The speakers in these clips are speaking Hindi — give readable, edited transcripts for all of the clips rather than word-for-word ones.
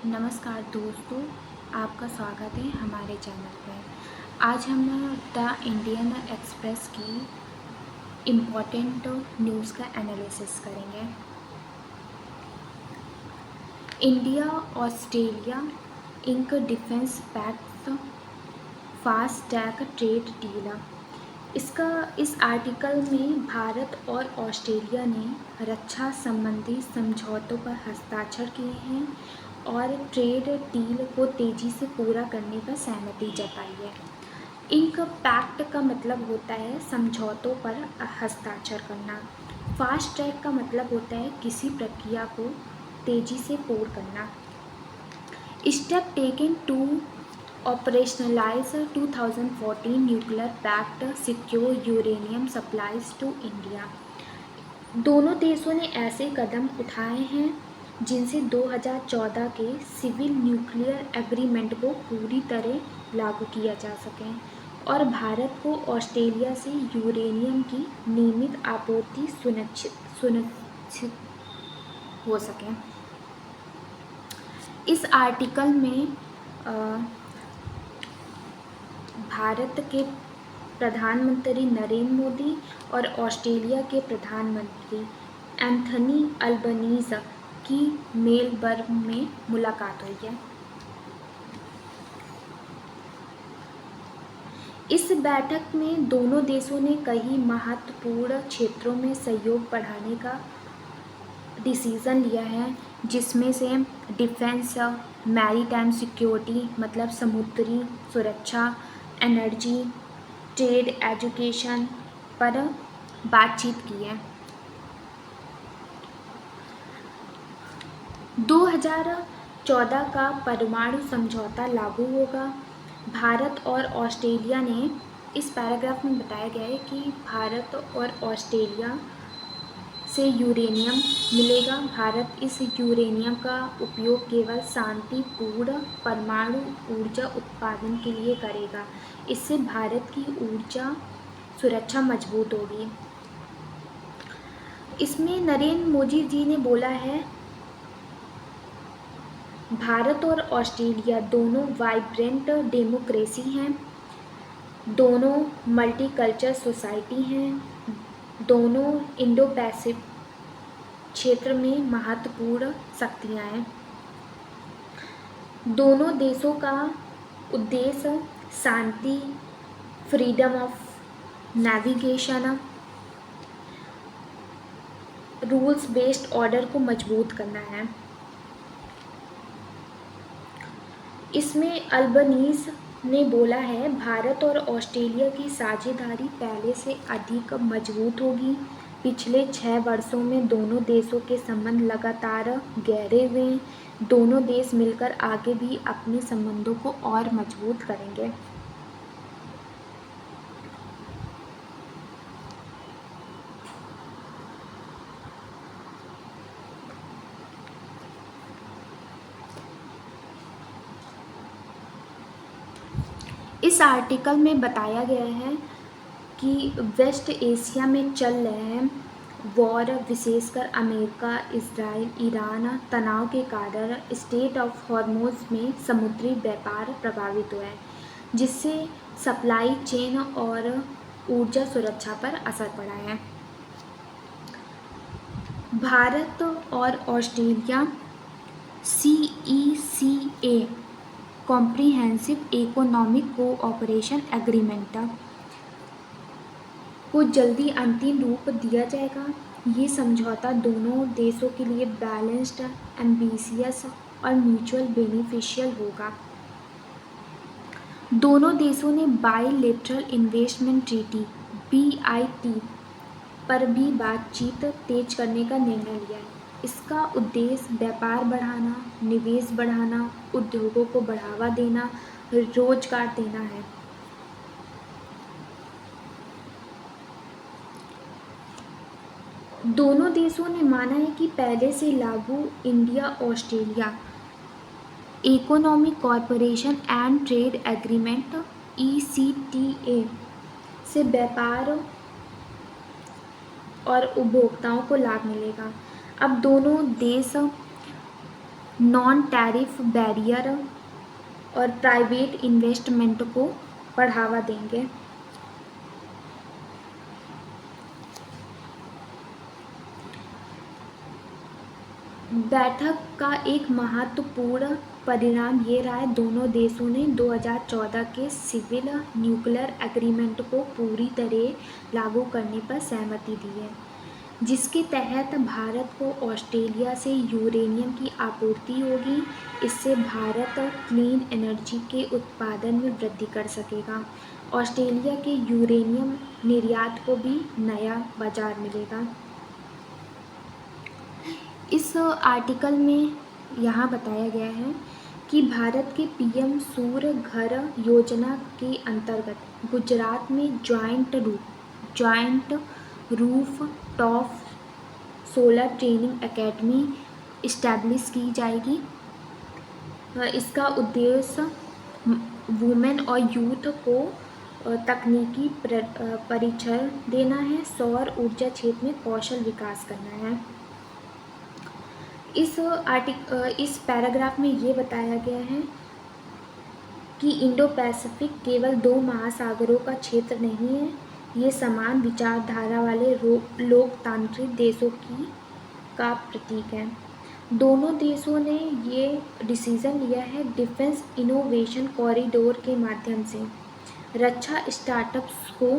नमस्कार दोस्तों, आपका स्वागत है हमारे चैनल पर। आज हम द इंडियन एक्सप्रेस की इम्पोर्टेंट न्यूज़ का एनालिसिस करेंगे। India Australia ink defence pact fast track trade deal. इस आर्टिकल में भारत और ऑस्ट्रेलिया ने रक्षा संबंधी समझौतों पर हस्ताक्षर किए हैं और ट्रेड डील को तेज़ी से पूरा करने पर सहमति जताई है। इंक पैक्ट का मतलब होता है समझौतों पर हस्ताक्षर करना। फास्ट ट्रैक का मतलब होता है किसी प्रक्रिया को तेज़ी से पूर्ण करना। Step taken to operationalise 2014 nuclear pact secure uranium supplies to India. दोनों देशों ने ऐसे कदम उठाए हैं जिनसे 2014 के सिविल न्यूक्लियर एग्रीमेंट को पूरी तरह लागू किया जा सके और भारत को ऑस्ट्रेलिया से यूरेनियम की नियमित आपूर्ति सुनिश्चित हो सके। इस आर्टिकल में भारत के प्रधानमंत्री नरेंद्र मोदी और ऑस्ट्रेलिया के प्रधानमंत्री एंथनी अल्बनीज़ की मेलबर्न में मुलाकात हुई है। इस बैठक में दोनों देशों ने कई महत्वपूर्ण क्षेत्रों में सहयोग बढ़ाने का डिसीज़न लिया है, जिसमें से डिफेंस, मैरीटाइम सिक्योरिटी मतलब समुद्री सुरक्षा, एनर्जी, ट्रेड, एजुकेशन पर बातचीत की है। 2014 का परमाणु समझौता लागू होगा। भारत और ऑस्ट्रेलिया ने इस पैराग्राफ में बताया गया है कि भारत और ऑस्ट्रेलिया से यूरेनियम मिलेगा। भारत इस यूरेनियम का उपयोग केवल शांतिपूर्ण परमाणु ऊर्जा उत्पादन के लिए करेगा। इससे भारत की ऊर्जा सुरक्षा मजबूत होगी। इसमें नरेंद्र मोदी जी ने बोला है, भारत और ऑस्ट्रेलिया दोनों वाइब्रेंट डेमोक्रेसी हैं, दोनों मल्टीकल्चरल सोसाइटी हैं, दोनों इंडो पैसिफिक क्षेत्र में महत्वपूर्ण शक्तियां हैं। दोनों देशों का उद्देश्य शांति, freedom of navigation, rules based order को मजबूत करना है। इसमें अल्बनीज़ ने बोला है, भारत और ऑस्ट्रेलिया की साझेदारी पहले से अधिक मजबूत होगी। पिछले 6 वर्षों में दोनों देशों के संबंध लगातार गहरे हुए हैं। दोनों देश मिलकर आगे भी अपने संबंधों को और मजबूत करेंगे। इस आर्टिकल में बताया गया है कि वेस्ट एशिया में चल रहे हैं वॉर, विशेषकर अमेरिका, इजराइल, ईरान तनाव के कारण स्ट्रेट ऑफ हॉर्मुज़ में समुद्री व्यापार प्रभावित हुआ है, जिससे सप्लाई चेन और ऊर्जा सुरक्षा पर असर पड़ा है। भारत और Australia CECA comprehensive economic cooperation agreement को जल्दी अंतिम रूप दिया जाएगा। ये समझौता दोनों देशों के लिए बैलेंस्ड, एम्बिशियस और म्यूचुअल बेनिफिशियल होगा। दोनों देशों ने बाईलेटरल इन्वेस्टमेंट ट्रीटी BIT पर भी बातचीत तेज करने का निर्णय लिया है। इसका उद्देश्य व्यापार बढ़ाना, निवेश बढ़ाना, उद्योगों को बढ़ावा देना, रोजगार देना है। दोनों देशों ने माना है कि पहले से लागू India Australia economic corporation and trade agreement ECTA से व्यापार और उपभोक्ताओं को लाभ मिलेगा। अब दोनों देश नॉन टैरिफ बैरियर और प्राइवेट इन्वेस्टमेंट को बढ़ावा देंगे। बैठक का एक महत्वपूर्ण परिणाम ये रहा है, दोनों देशों ने 2014 के सिविल न्यूक्लियर एग्रीमेंट को पूरी तरह लागू करने पर सहमति दी है, जिसके तहत भारत को ऑस्ट्रेलिया से यूरेनियम की आपूर्ति होगी। इससे भारत क्लीन एनर्जी के उत्पादन में वृद्धि कर सकेगा। ऑस्ट्रेलिया के यूरेनियम निर्यात को भी नया बाजार मिलेगा। इस आर्टिकल में यहाँ बताया गया है कि भारत के पीएम सूर्य घर योजना के अंतर्गत गुजरात में joint roof top solar training academy establish की जाएगी। इसका उद्देश्य वुमेन और यूथ को तकनीकी परिचय देना है, सौर ऊर्जा क्षेत्र में कौशल विकास करना है। इस पैराग्राफ में ये बताया गया है कि इंडो पैसिफिक केवल 2 महासागरों का क्षेत्र नहीं है, ये समान विचारधारा वाले लोकतांत्रिक देशों का प्रतीक है। दोनों देशों ने ये डिसीजन लिया है डिफेंस इनोवेशन कॉरिडोर के माध्यम से रक्षा स्टार्टअप्स को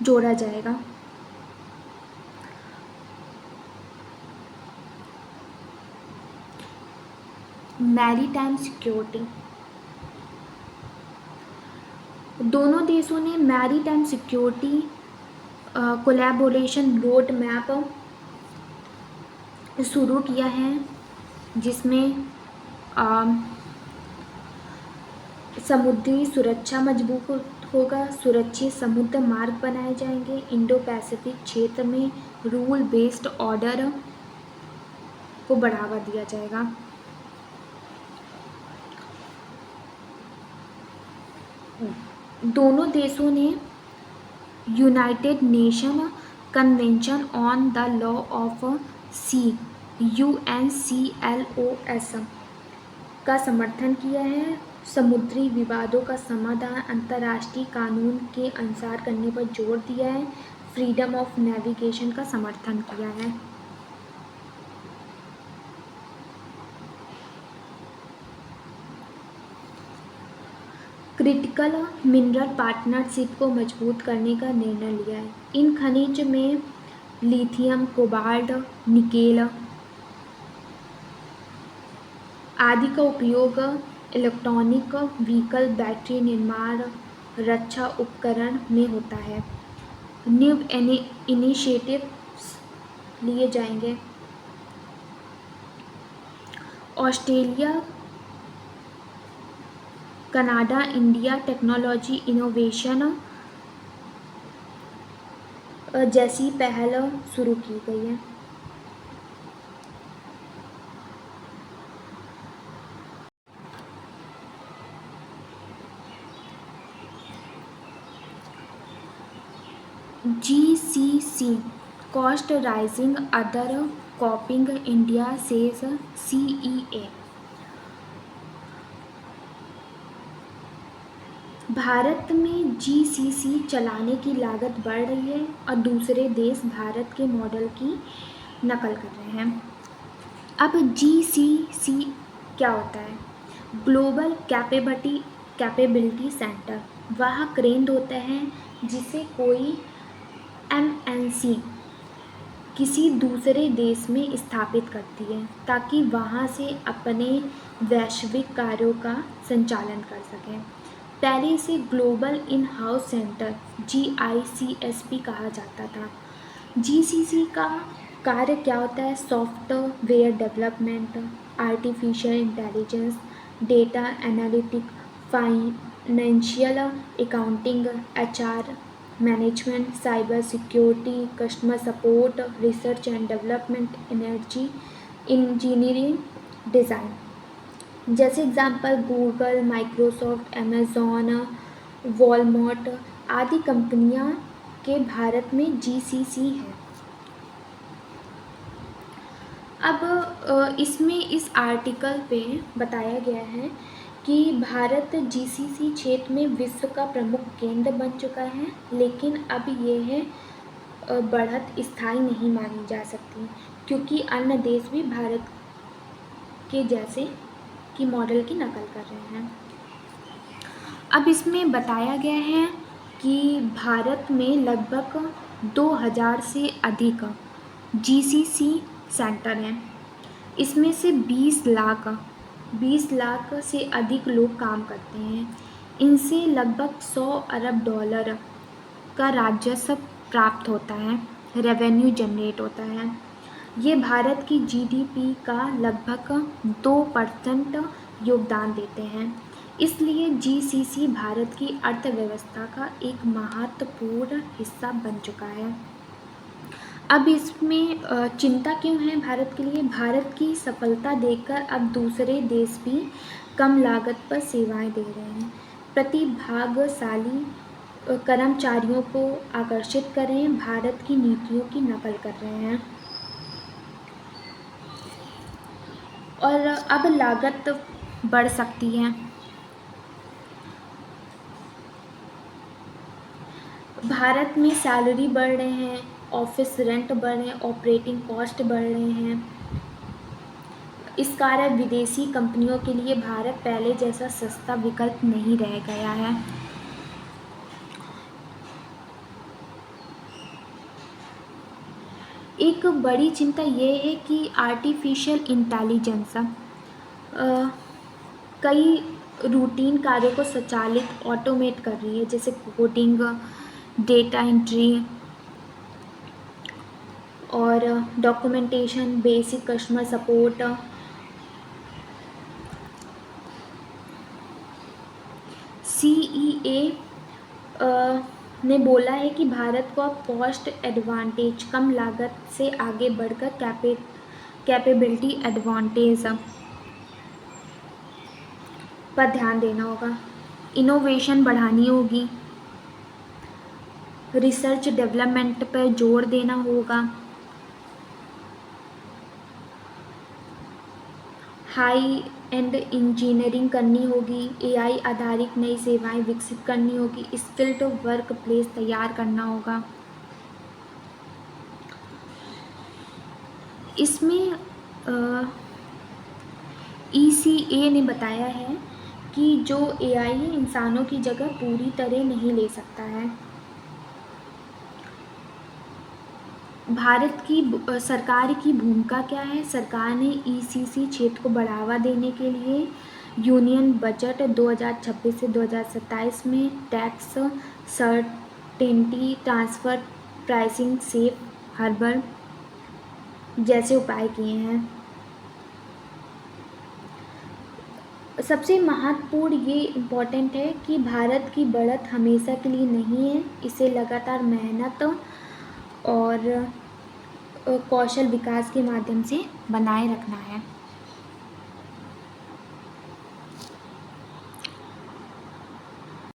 जोड़ा जाएगा। मैरीटाइम सिक्योरिटी, दोनों देशों ने maritime security collaboration road map शुरू किया है, जिसमें समुद्री सुरक्षा मजबूत होगा, सुरक्षित समुद्र मार्ग बनाए जाएंगे, इंडो पैसिफिक क्षेत्र में रूल बेस्ड ऑर्डर को बढ़ावा दिया जाएगा। दोनों देशों ने United Nation Convention on the Law of Sea UNCLOS का समर्थन किया है। समुद्री विवादों का समाधान अंतर्राष्ट्रीय कानून के अनुसार करने पर जोर दिया है। फ्रीडम ऑफ नेविगेशन का समर्थन किया है। क्रिटिकल मिनरल पार्टनरशिप को मजबूत करने का निर्णय लिया है। इन खनिज में लिथियम, कोबाल्ट, निकेल आदि का उपयोग इलेक्ट्रॉनिक व्हीकल, बैटरी निर्माण, रक्षा उपकरण में होता है। न्यू इनिशिएटिव्स लिए जाएंगे। Australia, Canada, India technology innovation जैसी पहल शुरू की गई है। GCC cost rising other कॉपिंग India says CEA। Bharat में GCC चलाने की लागत बढ़ रही है और दूसरे देश भारत के मॉडल की नकल कर रहे हैं। अब GCC क्या होता है? Global capability centre. वह केंद्र होता है जिसे कोई MNC किसी दूसरे देश में स्थापित करती है ताकि वहाँ से अपने वैश्विक कार्यों का संचालन कर सकें। पहले इसे global in house centre GICSP कहा जाता था। GCC का कार्य क्या होता है? Software development, artificial intelligence, data analytic, financial accounting, HR management, cyber security, customer support, research and development, energy, engineering, design. जैसे example Google, Microsoft, Amazon, Walmart आदि कंपनियां के भारत में GCC है। अब इसमें इस आर्टिकल पे बताया गया है कि भारत जीसीसी क्षेत्र में विश्व का प्रमुख केंद्र बन चुका है, लेकिन अब यह बढ़त स्थायी नहीं मानी जा सकती, क्योंकि अन्य देश भी भारत के जैसे की मॉडल की नकल कर रहे हैं। अब इसमें बताया गया है कि भारत में लगभग 2000 से अधिक जीसीसी सेंटर हैं। इसमें से 20 लाख से अधिक लोग काम करते हैं। इनसे लगभग 100 अरब डॉलर का राजस्व प्राप्त होता है, रेवेन्यू जनरेट होता है। ये भारत की जीडीपी का लगभग 2% योगदान देते हैं। इसलिए जीसीसी भारत की अर्थव्यवस्था का एक महत्वपूर्ण हिस्सा बन चुका है। अब इसमें चिंता क्यों है भारत के लिए? भारत की सफलता देखकर अब दूसरे देश भी कम लागत पर सेवाएं दे रहे हैं, प्रतिभाशाली कर्मचारियों को आकर्षित कर रहे हैं, भारत की नीतियों की नकल कर रहे हैं और अब लागत बढ़ सकती है। भारत में सैलरी बढ़ रहे हैं, ऑफिस रेंट बढ़ रहे हैं, ऑपरेटिंग कॉस्ट बढ़ रहे हैं। इस कारण विदेशी कंपनियों के लिए भारत पहले जैसा सस्ता विकल्प नहीं रह गया है। एक बड़ी चिंता ये है कि आर्टिफिशियल इंटेलिजेंस कई रूटीन कार्यों को स्वचालित ऑटोमेट कर रही है, जैसे कोडिंग, डेटा एंट्री और documentation, basic customer support. CEA ने बोला है कि भारत को अब कॉस्ट एडवांटेज, कम लागत से आगे बढ़कर कैपेबिलिटी एडवांटेज पर ध्यान देना होगा। इनोवेशन बढ़ानी होगी, रिसर्च डेवलपमेंट पर जोर देना होगा, हाई एंड इंजीनियरिंग करनी होगी, AI आधारित नई सेवाएं विकसित करनी होगी, स्किल्ड वर्क प्लेस तैयार करना होगा। इसमें ECA ने बताया है कि जो AI है इंसानों की जगह पूरी तरह नहीं ले सकता है। भारत की सरकार की भूमिका क्या है? सरकार ने ECC क्षेत्र को बढ़ावा देने के लिए यूनियन बजट 2026 से 2027 में tax certainty, transfer pricing, safe harbour जैसे उपाय किए हैं। सबसे महत्वपूर्ण ये इम्पोर्टेंट है कि भारत की बढ़त हमेशा के लिए नहीं है, इसे लगातार मेहनत और कौशल विकास के माध्यम से बनाए रखना है।